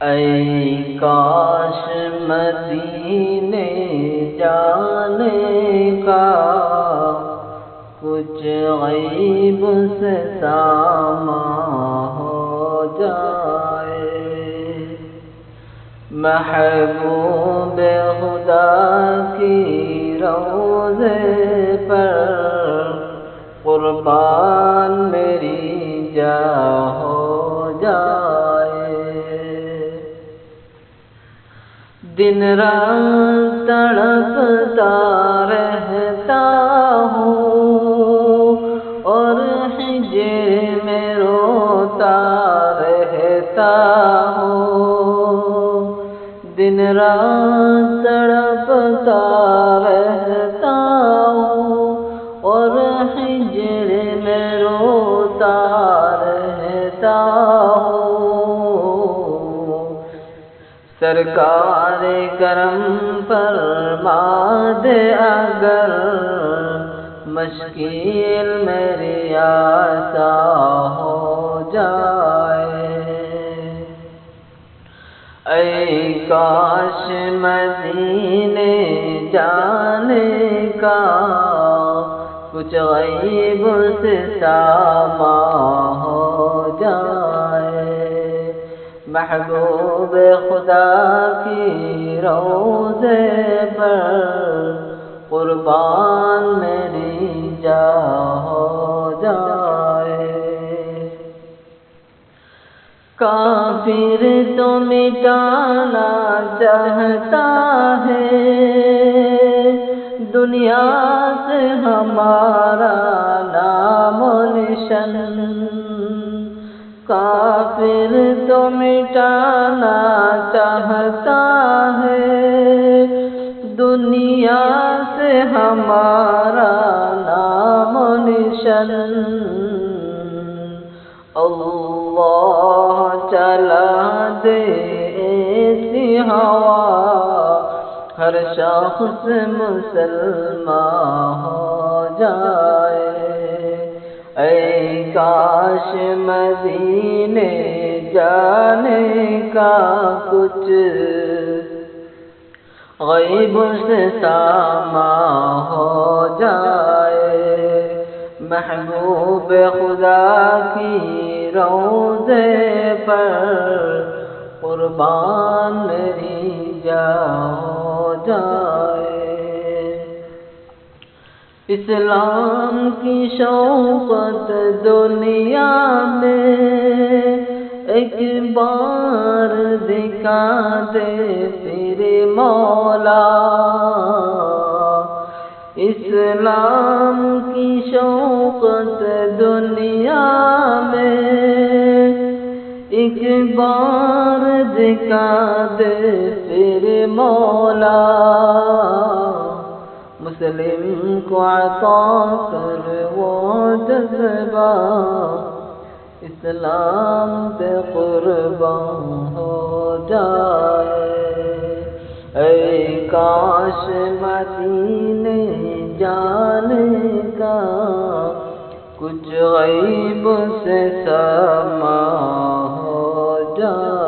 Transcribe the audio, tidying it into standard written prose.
اے کاش مدینے جانے کا کچھ غیب سے ساماں ہو جائے، محبوب خدا کی روضے پر قربان میری جان ہو جائے۔ دن رات تڑپتا رہتا ہوں اور ہجر میں روتا رہتا ہوں، دن رات تڑپتا رہتا ہوں اور ہجر میں روتا رہتا ہوں۔ سرکار کرم فرما دے اگر مشکل میری آسان ہو جائے، اے کاش مدینے جانے کا کچھ غیب سے ساماں ہو جائے، محبوب خدا کی روضے پر قربان میری جان ہو جائے۔ کافر تو مٹانا چاہتا ہے دنیا سے ہمارا نام و نشان، کافر تو مٹانا چاہتا ہے دنیا سے ہمارا نام و نشان، اللہ چلا دے ایسی ہوا ہر شخص مسلمان ہو جائے، اے کاش مدینے جانے کا کچھ غیب سے ساماں ہو جائے، محبوب خدا کی روضے پر قربان میری جان ہو جائے۔ اسلام کی شوقت دنیا میں ایک بار دکھا دے پھر مولا، اسلام کی شوقت دنیا میں ایک بار دکھا دے پھر مولا، مسلم کو عطا کر وہ جذبہ اسلام پہ قربان ہو جائے، اے کاش مدینے جانے کا کچھ غیب سے ساماں ہو جائے۔